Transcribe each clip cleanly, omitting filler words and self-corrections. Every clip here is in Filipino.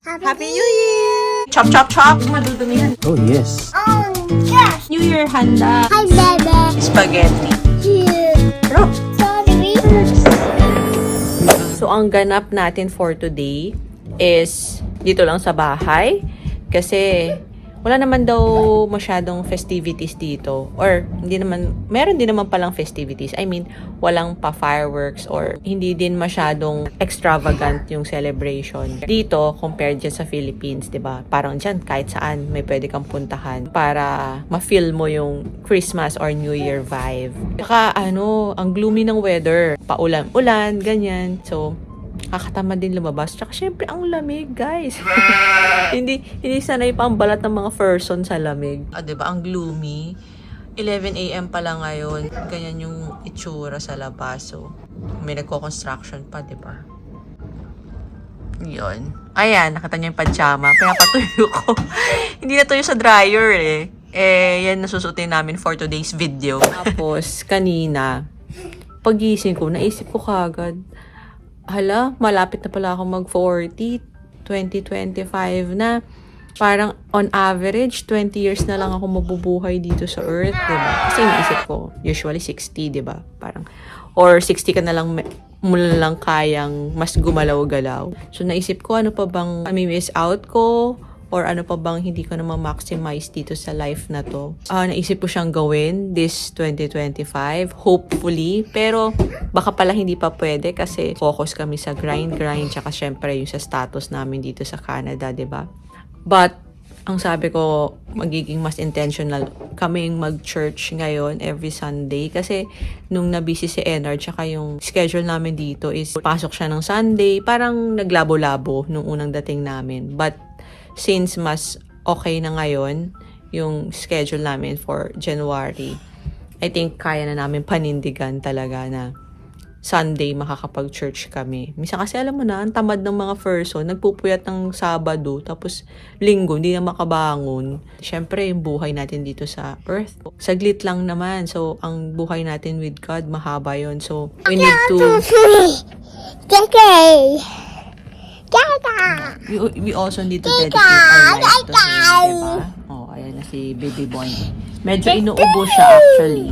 Happy New Year! Chop, chop, chop! Madudumihan. Oh, yes. Oh, yes. New Year handa. Hi, baby. Spaghetti. Here. Sorry. So, ang ganap natin for today is dito lang sa bahay. Kasi wala naman daw masyadong festivities dito. Or, hindi naman, meron din naman palang festivities. I mean, walang pa fireworks or hindi din masyadong extravagant yung celebration. Dito, compared dyan sa Philippines, 'di ba? Parang dyan, kahit saan, may pwede kang puntahan para ma-feel mo yung Christmas or New Year vibe. Saka, ang gloomy ng weather. Paulan-ulan, ganyan. So, kakatamad din lumabas. Tsaka syempre, ang lamig, guys. hindi sanay pa ang balat ng mga person sa lamig. Diba? Ang gloomy. 11 a.m. pa lang ngayon. Ganyan yung itsura sa labas. So, may nagko-construction pa, diba? Yun. Ayan, nakita niyo yung pajama. Pinapatuyo ko. Hindi na tuyo sa dryer yan nasusutin namin for today's video. Tapos, kanina, pagising ko, naisip ko kagad, hala, malapit na pala ako mag-40, 2025 na. Parang on average, 20 years na lang ako mabubuhay dito sa Earth, diba? Kasi naisip ko, usually 60, diba? Parang, or 60 ka na lang, mula lang kayang mas gumalaw-galaw. So, naisip ko, ano pa bang miss out ko? Or ano pa bang hindi ko na ma-maximize dito sa life na to. Naisip ko siyang gawin this 2025, hopefully. Pero baka pala hindi pa pwede kasi focus kami sa grind, tsaka syempre yung sa status namin dito sa Canada, 'di ba? But ang sabi ko, magiging mas intentional kaming mag-church ngayon every Sunday kasi nung nabisi si Enard tsaka yung schedule namin dito is pasok siya ng Sunday, parang naglabo-labo nung unang dating namin. But since mas okay na ngayon yung schedule namin for January, I think kaya na namin panindigan talaga na Sunday makakapag-church kami. Minsan kasi alam mo na, ang tamad ng mga person, nagpupuyat ng Sabado, tapos Linggo, hindi na makabangon. Siyempre, yung buhay natin dito sa Earth, saglit lang naman. So, ang buhay natin with God, mahaba yon. So, we need to... We also need to dedicate our life to Him, diba? Oh, ayan na si Baby Boy. Medyo inuubo siya actually.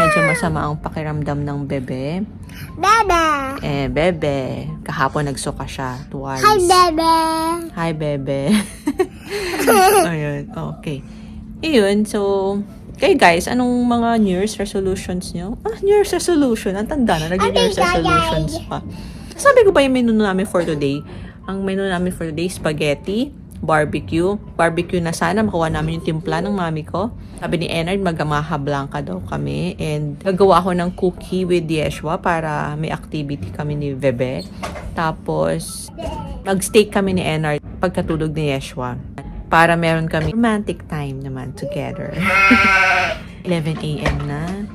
Medyo masama ang pakiramdam ng bebe. Bebe. Bebe. Kahapon nagsuka siya twice. Hi, bebe. Hi, bebe. Ayun, okay. Iyon, so... Okay guys, anong mga New Year's resolutions nyo? New Year's resolution. Ang tanda na, naging New Year's resolutions pa. Sabi ko ba yung menu namin for today? Ang menu namin for today, spaghetti, barbecue. Barbecue na sana, makuha namin yung timpla ng mami ko. Sabi ni Enard, magamaha blanca daw kami. And gagawa ako ng cookie with Yeshua para may activity kami ni Bebe. Tapos, mag-steak kami ni Enard pagkatulog ni Yeshua. Para meron kami romantic time naman together. 11 a.m. na.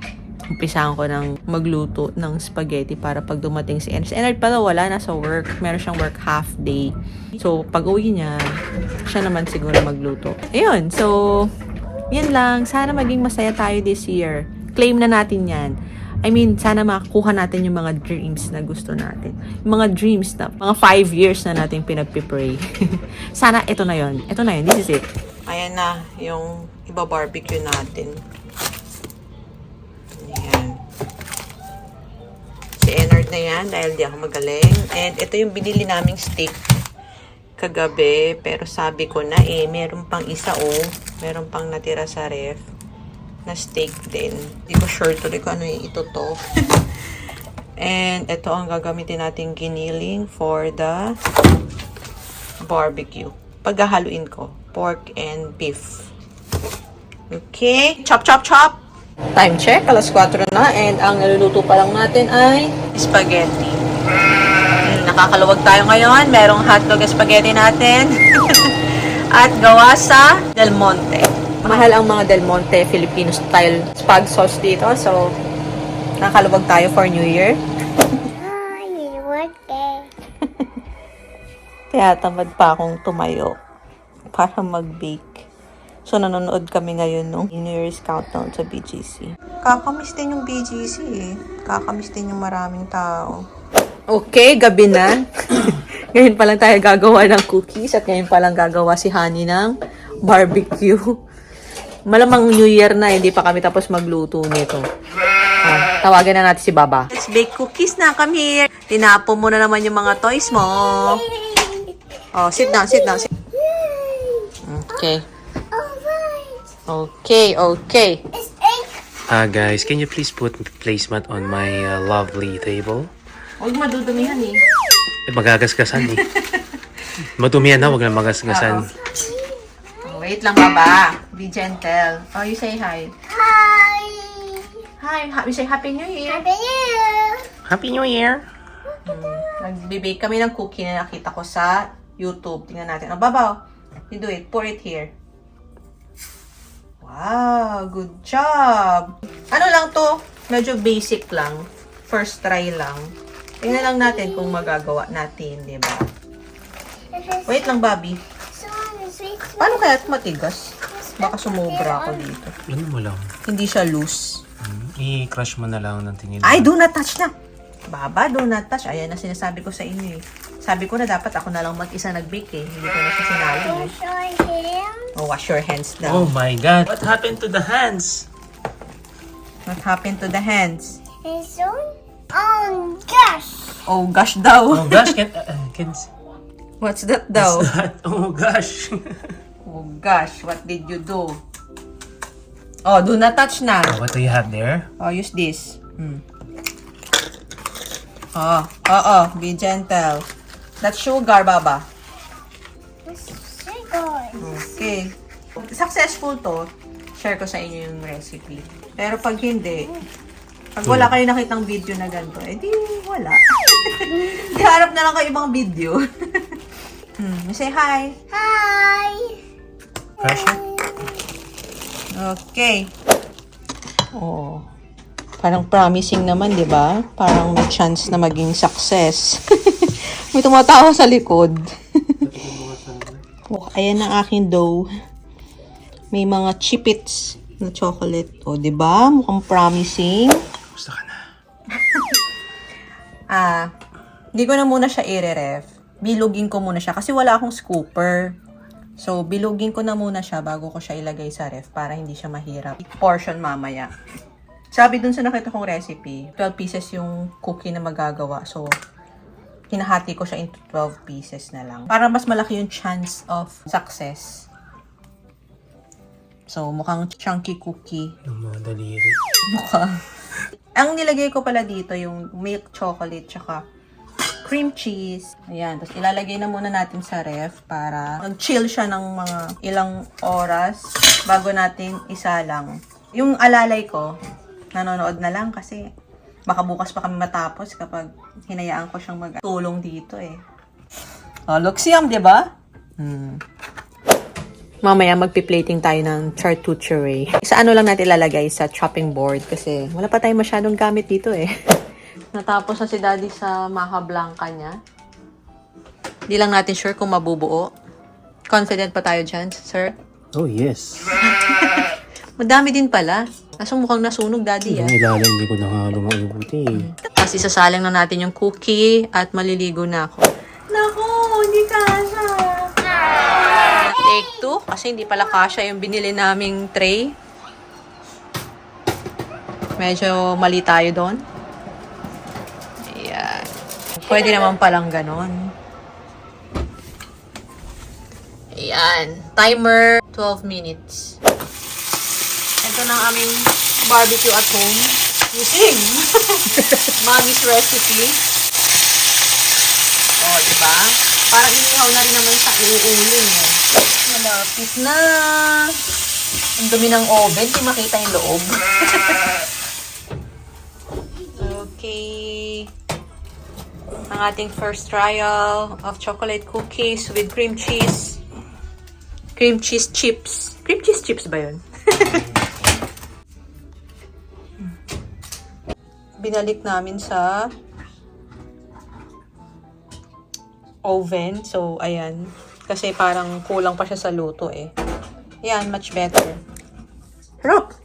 Umpisahan ko ng magluto ng spaghetti para pag dumating si Enard. Si Enard pala wala, nasa work. Meron siyang work half day. So, pag uwi niya, siya naman siguro magluto. Ayun, so, yan lang. Sana maging masaya tayo this year. Claim na natin yan. I mean, sana makakuha natin yung mga dreams na gusto natin. Yung mga dreams na, mga 5 years na natin pinagpipray. Sana ito na yun. Ito na yun. This is it. Ayan na, yung iba barbecue natin. Enard na yan dahil di ako magaling. And ito yung binili naming steak kagabi. Pero sabi ko na meron pang isa meron pang natira sa ref na steak din. Di ko sure tuloy kung ano yung ito to. And ito ang gagamitin nating giniling for the barbecue. Paghahaluin ko, pork and beef. Okay, chop chop chop! Time check, alas 4 na, and ang naluluto pa lang natin ay spaghetti. Nakakaluwag tayo ngayon. Merong hotdog spaghetti natin. At gawa sa Del Monte. Mahal ang mga Del Monte Filipino style spag sauce dito. So, nakakaluwag tayo for New Year. Hi, birthday. Kaya tamad pa akong tumayo para mag-bake. So, nanonood kami ngayon nung New Year's countdown sa BGC. Kakamiss din yung BGC Kakamiss din yung maraming tao. Okay, gabi na. Ngayon pa lang tayo gagawa ng cookies at ngayon pa lang gagawa si Honey ng barbecue. Malamang New Year na, hindi pa kami tapos magluto nito. Tawagan na natin si Baba. Let's bake cookies na. Come here. Tinapon mo na naman yung mga toys mo. Oh, sit down, sit down. Okay. Okay, okay. Guys, can you please put placemat on my lovely table? Huwag madudumihan eh. Magagasgasan eh. Madumihan na, huwag lang magasgasan. Oh, wait lang, Baba. Be gentle. Oh, you say hi. Hi. Hi. We say Happy New Year. Happy New Year. Happy New Year! Nagbibake kami ng cookie na nakita ko sa YouTube. Tingnan natin. Oh, Baba, you do it. Pour it here. Wow, good job. Ano lang to? Medyo basic lang. First try lang. Tingnan lang natin kung magagawa natin, di ba? Wait lang, Bobby. Paano kaya ito matigas? Baka sumobra ako dito. Ano mo lang? Hindi siya loose. I-crush mo na lang ng tingin. Ay, do not touch na! Baba, do not touch. Ayan na sinasabi ko sa inyo eh. Sabi ko na dapat ako na lang mag-isa nag-bake eh. Hindi ko na siya sinabi eh. Oh, wash your hands daw. Oh my God! What happened to the hands? What happened to the hands? Oh gosh. Oh gosh daw. Oh gosh, can What's that daw? oh gosh. Oh gosh, what did you do? Oh, do not touch na. What do you have there? Oh, use this. Oh, be gentle. That's sugar, Baba. Okay. Successful to. Share ko sa inyo yung recipe. Pero pag hindi, pag wala kayo nakitang video na ganito, edi wala. Di harap na lang kayo ibang video. Say hi. Hi. Pressure? Okay. Oh. Parang promising naman, di ba? Parang may chance na maging success. May tumatawa sa likod. Oh, ayan ang aking dough. May mga chipits na chocolate. O, di ba? Mukhang promising. Gusto ka na. Hindi ko na muna siya i-ref. Bilugin ko muna siya kasi wala akong scooper. So, bilugin ko na muna siya bago ko siya ilagay sa ref para hindi siya mahirap. Portion mamaya. Sabi dun sa nakita kong recipe, 12 pieces yung cookie na magagawa. So, hinahati ko siya into 12 pieces na lang. Para mas malaki yung chance of success. So, mukhang chunky cookie. Yung mga daliri. Mukha. Ang nilagay ko pala dito, yung milk chocolate, tsaka cream cheese. Ayan. Tapos, ilalagay na muna natin sa ref para mag-chill siya ng mga ilang oras bago natin isalang. Yung alalay ko, nanonood na lang kasi baka bukas pa kami matapos kapag hinayaan ko siyang mag-tulong dito eh. Oh, looks yum, di ba? Mamaya magpi-plating tayo ng charcuterie. Sa ano lang natin ilalagay sa chopping board kasi wala pa tayong masyadong gamit dito eh. Natapos na si Daddy sa Maha Blanca niya. Di lang natin sure kung mabubuo. Confident pa tayo dyan, sir? Oh yes. Madami din pala. Kaso mukhang nasunog, Daddy, Yung ilalim, hindi ko na nga lumabuti. Tapos isasalang na natin yung cookie at maliligo na ako. Naku, hindi kasha. Take 2 kasi hindi pala kasha yung binili naming tray. Medyo mali tayo doon. Ayan. Pwede naman palang ganon. Ayan. Timer, 12 minutes. Ito na ang aming barbecue at home using Mommy's recipe. Oh, diba? Parang inihaw na rin naman sa iuuling eh. Malapit na. Ang dumi ng oven, di makita yung loob. Okay. Ang ating first trial of chocolate cookies with cream cheese. Cream cheese chips. Cream cheese chips ba yun? Binalik namin sa oven. So, ayan. Kasi parang kulang pa siya sa luto eh. Ayan, much better. Harap!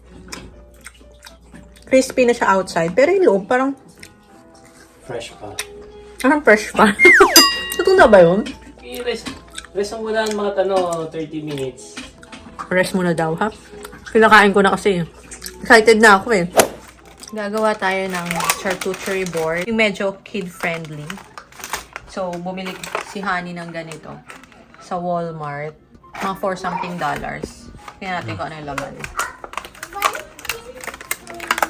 Crispy na siya outside. Pero yung loob parang Fresh pa. fresh pa. Ito na ba yun? Rest mo muna mga 30 minutes. Rest muna daw, ha? Kinakain ko na kasi. Excited na ako eh. Gagawa tayo ng charcuterie board. Yung medyo kid-friendly. So, bumili si Honey ng ganito sa Walmart. Mga $4 something. Tingnan natin kung ano yung laman.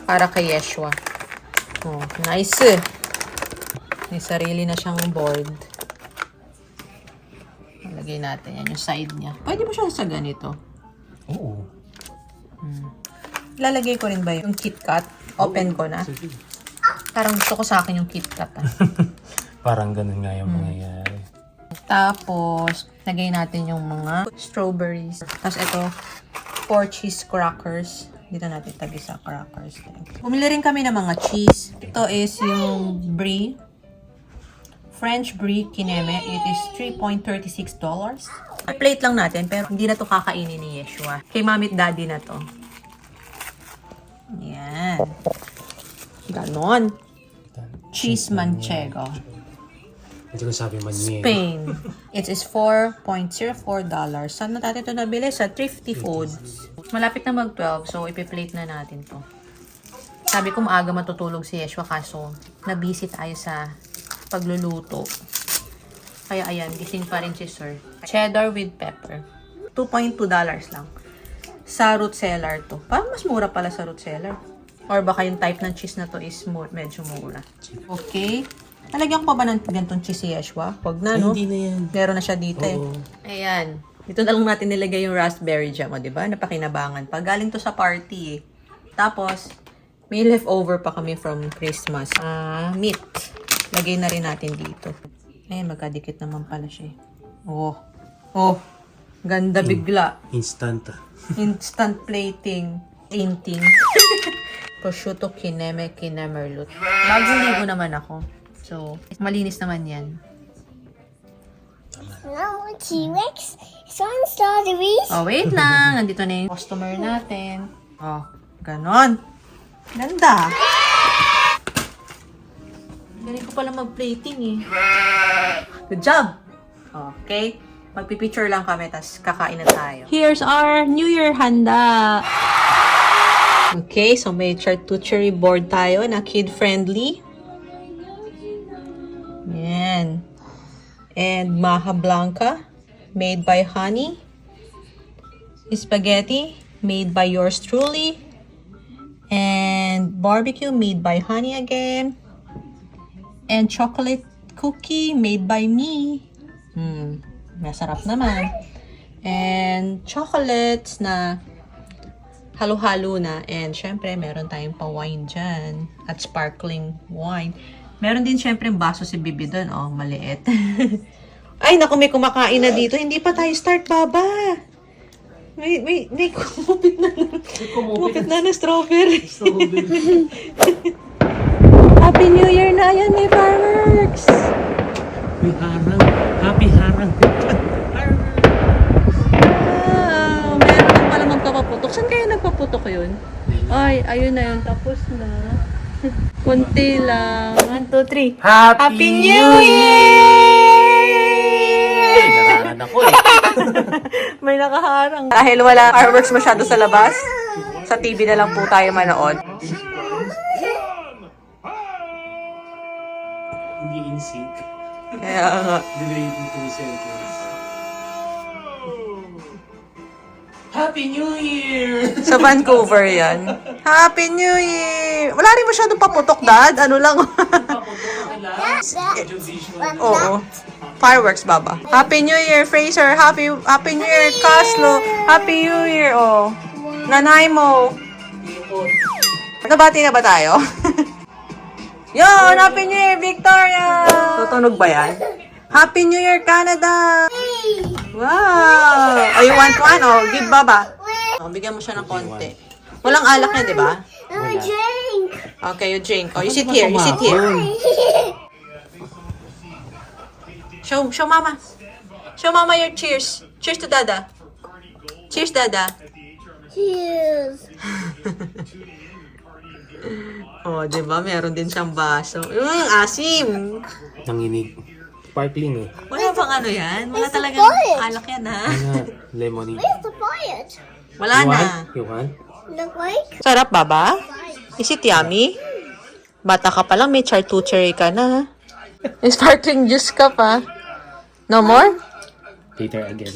Para kay Yeshua. Oh, nice eh. May sarili na siyang board. Lagay natin yan, yung side niya. Pwede mo siya sa ganito. Oo. Lalagay ko rin ba yung KitKat? Open ko na. Parang gusto ko sa akin yung KitKat. Parang ganun nga yung mangyayari. Tapos, lagay natin yung mga strawberries. Tapos ito, 4 cheese crackers. Dito natin tabi sa crackers. Bumili rin kami ng mga cheese. Ito is yung brie. French brie kineme. It is $3.36. Plate lang natin, pero hindi na to kakainin ni Yeshua. Kay mami at daddy na to. Yan. Ganon. Cheese manchego. Hindi ko sabi manchego. Spain. It is $4.04. Saan na natin ito nabili? Sa Thrifty Foods. Malapit na mag-12, so ipi-plate na natin to. Sabi ko maaga matutulog si Yeshua, kaso nabisi tayo sa pagluluto. Kaya ayan, gising pa rin si Sir. Cheddar with pepper. $2.2 lang. Sa root cellar to. Parang mas mura pala sa root cellar. Or baka yung type ng cheese na to is medyo mura. Okay. Nalagyan ko pa ba ng gantong cheese si Yeshua? Huwag na, no? Hindi na yan. Meron na siya dito eh. Oo. Ayan. Dito na lang natin nilagay yung raspberry jam, o, diba? Napakinabangan pa. Galing to sa party eh. Tapos, may leftover pa kami from Christmas. Meat. Lagay na rin natin dito. Ayan, magkadikit naman pala siya eh. Oh. Oh. Ganda bigla. Instant. Instant plating. Painting. Prosciutto kinemerlut. Bagong ligo naman ako. So, malinis naman yan. Now T-Rex. Some strawberries. Oh, wait lang. Nandito na yung customer natin. Oh, ganon. Ganda. Galing ko pala mag-plating eh. Good job. Okay. Magpipicture lang kami, tas kakain na tayo. Here's our New Year handa. Okay, so may charcuterie board tayo na kid-friendly. Yan. And maha blanca, made by Honey. Spaghetti, made by yours truly. And barbecue, made by Honey again. And chocolate cookie, made by me. Masarap naman. And chocolates na halo-halo na. And syempre, meron tayong pa-wine dyan. At sparkling wine. Meron din syempre baso si Bibi doon. Oh, maliit. Ay, naku, may kumakain na dito. Hindi pa tayo start, Baba. May kumupit na. Kumupit na na strawberry. Happy New Year na yan, may fireworks. May harang. Happy harang. Wow, meron din pala magpapaputok. Saan kaya nagpaputok yun? Ay, ayun na yun. Tapos na. Kunti lang. 1, 2, 3. Happy New Year! Narangan ako eh. May nakaharang. Dahil wala fireworks masyado sa labas, sa TV na lang po tayo manood. Hindi in sync. Kaya nga. Delayed in 2 seconds. Happy New Year! Sa Vancouver yan. Happy New Year! Wala rin masyadong paputok, Dad. Ano lang. Oo. Fireworks, Baba. Happy New Year, Fraser. Happy New Year, Caslo. Happy New Year, oh. Nanay mo. Nabati na ba tayo? Yon! Happy New Year, Victoria! Tutunog ba yan? Happy New Year, Canada! Wow! Oh, you want one? Oh, give Baba. Oh, bigyan mo siya ng konti. Walang alak na, di ba? No drink. Okay, you drink. Oh, you sit here. You sit here. Show Mama. Show Mama your cheers. Cheers to Dada. Cheers, Dada. Cheers. Oh, di ba? Meron din siyang baso. Asim. Nanginig. Sparkling eh. Wala bang ano yan? Wala It's talagang porridge. alak yan ha. Ano, lemonade. Where's the porridge? Wala You na. want? You want? Look like. Sarap, Baba? Is it yummy? Bata ka pa lang, may charcuterie ka na. May sparkling juice ka pa. No more? Later again.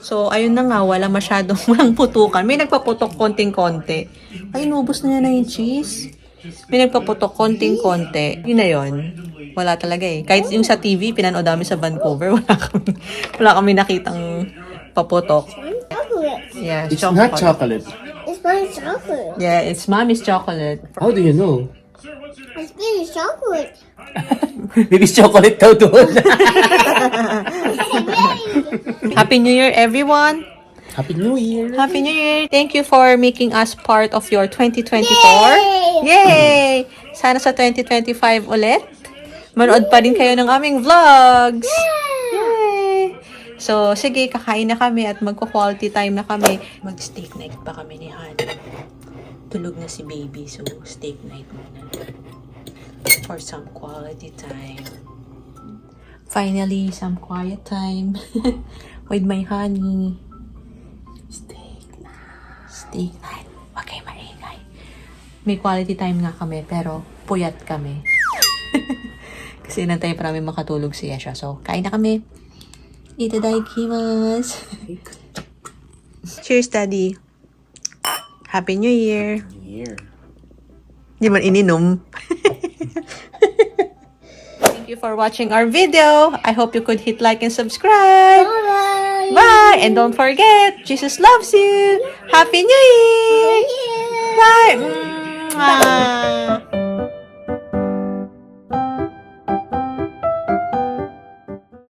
So, ayun na nga, walang walang putukan. May nagpaputok konting-konti. Ay, inubos na yan na yung cheese. May nagpaputok konting-konti. Yun na yun. Wala talaga eh. Kahit yung sa TV, pinanood namin sa Vancouver, wala kami nakitang paputok. Chocolate. Yeah, It's not chocolate. It's my chocolate. Yeah, it's mommy's chocolate. How do you know? It's really chocolate. Maybe it's chocolate daw doon. Happy New Year, everyone! Happy New Year. Happy New Year! Thank you for making us part of your 2024. Yay! Yay! Sana sa 2025 ulit. Manood pa rin kayo ng aming vlogs. Yay! So, sige, kakain na kami at magko-quality time na kami. Mag-steak night pa kami ni Han. Tulog na si baby, so steak night muna. For some quality time. Finally, some quiet time with my honey. Steak night. Steak night. Huwag kayo maingay. May quality time nga kami, pero puyat kami. Kasi inantay pa namin makatulog si Yesha. So, kain na kami. Itadakimasu. Cheers, Daddy. Happy New Year. Year. Di man ininom. Thank you for watching our video. I hope you could hit like and subscribe. Bye. Bye! And don't forget, Jesus loves you. Happy New Year. Yeah. Bye. Mwah.